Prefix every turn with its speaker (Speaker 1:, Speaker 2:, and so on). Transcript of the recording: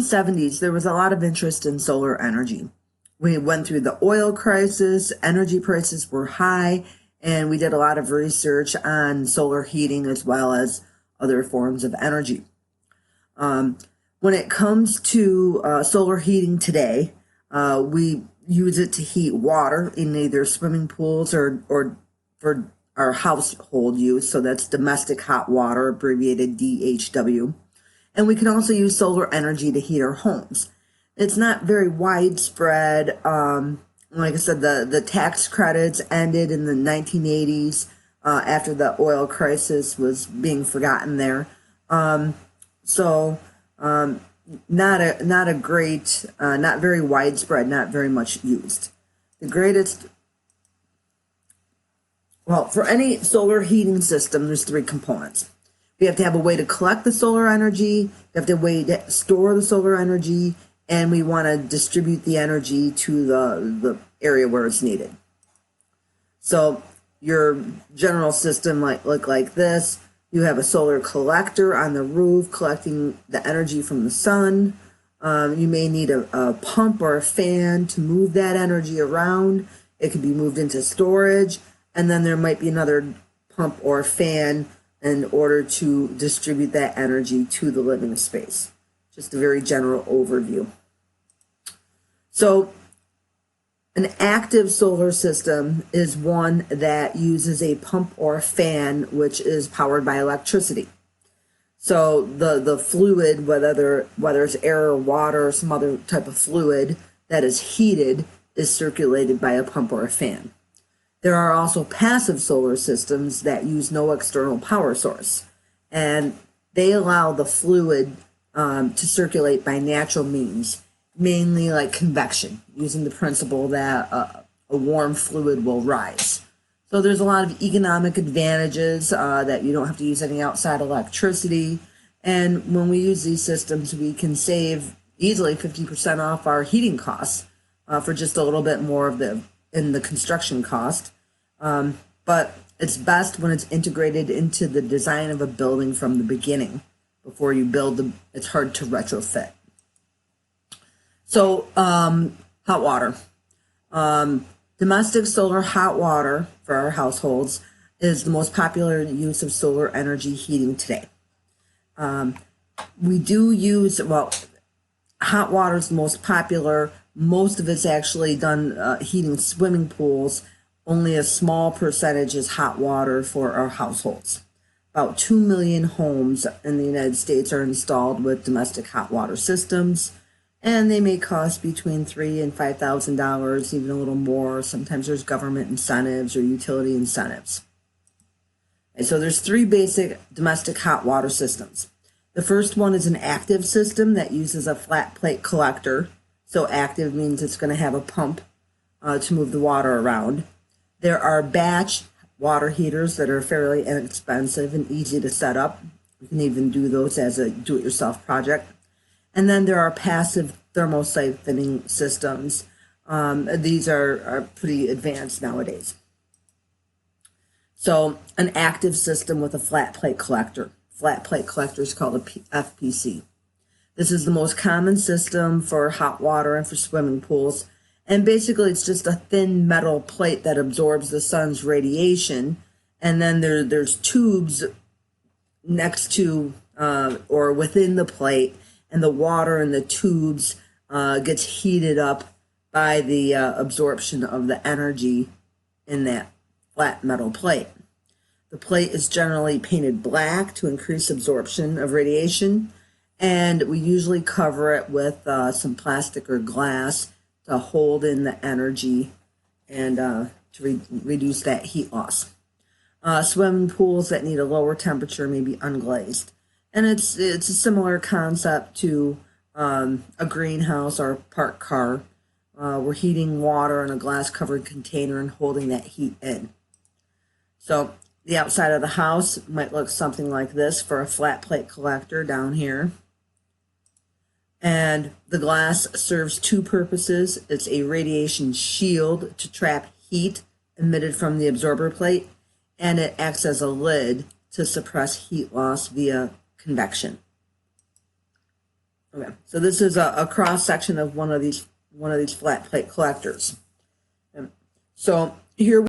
Speaker 1: 1970s, there was a lot of interest in solar energy. We went through the oil crisis, energy prices were high, and we did a lot of research on solar heating as well as other forms of energy. When it comes to solar heating today, we use it to heat water in either swimming pools or for our household use. So that's domestic hot water, abbreviated DHW. And we can also use solar energy to heat our homes. It's not very widespread. Like I said, the tax credits ended in the 1980s after the oil crisis was being forgotten there. Not a great, not very widespread, not very much used. The greatest, well, for any solar heating system, there's three components. We have to have a way to collect the solar energy, we have to have a way to store the solar energy, and we want to distribute the energy to the area where it's needed. So your general system might look like this. You have a solar collector on the roof collecting the energy from the sun. You may need a pump or a fan to move that energy around. It could be moved into storage, and then there might be another pump or fan in order to distribute that energy to the living space. Just a very general overview. So an active solar system is one that uses a pump or a fan, which is powered by electricity. So the fluid, whether it's air or water or some other type of fluid that is heated, is circulated by a pump or a fan. There are also passive solar systems that use no external power source, and they allow the fluid to circulate by natural means, mainly like convection, using the principle that a warm fluid will rise. So there's a lot of economic advantages that you don't have to use any outside electricity. And when we use these systems, we can save easily 50% off our heating costs for just a little bit more of the construction cost. But it's best when it's integrated into the design of a building from the beginning. Before you build it's hard to retrofit. So, hot water. Domestic solar hot water for our households is the most popular use of solar energy heating today. We do use, well, hot water is the most popular. Most of it's actually done heating swimming pools. Only a small percentage is hot water for our households. About 2 million homes in the United States are installed with domestic hot water systems, and they may cost between $3,000 and $5,000, even a little more. Sometimes there's government incentives or utility incentives. And so there's three basic domestic hot water systems. The first one is an active system that uses a flat plate collector. So active means it's going to have a pump to move the water around. There are batch water heaters that are fairly inexpensive and easy to set up. You can even do those as a do-it-yourself project. And then there are passive thermosiphoning systems. These are pretty advanced nowadays. So an active system with a flat plate collector. Flat plate collector is called a FPC. This is the most common system for hot water and for swimming pools. And basically it's just a thin metal plate that absorbs the sun's radiation. And then there's tubes next to or within the plate, and the water in the tubes gets heated up by the absorption of the energy in that flat metal plate. The plate is generally painted black to increase absorption of radiation, and we usually cover it with some plastic or glass to hold in the energy and to reduce that heat loss. Swimming pools that need a lower temperature may be unglazed. And it's a similar concept to a greenhouse or a parked car. We're heating water in a glass-covered container and holding that heat in. So the outside of the house might look something like this for a flat plate collector down here. And the glass serves two purposes. It's a radiation shield to trap heat emitted from the absorber plate, and it acts as a lid to suppress heat loss via convection. Okay, so this is a cross section of one of these flat plate collectors. So here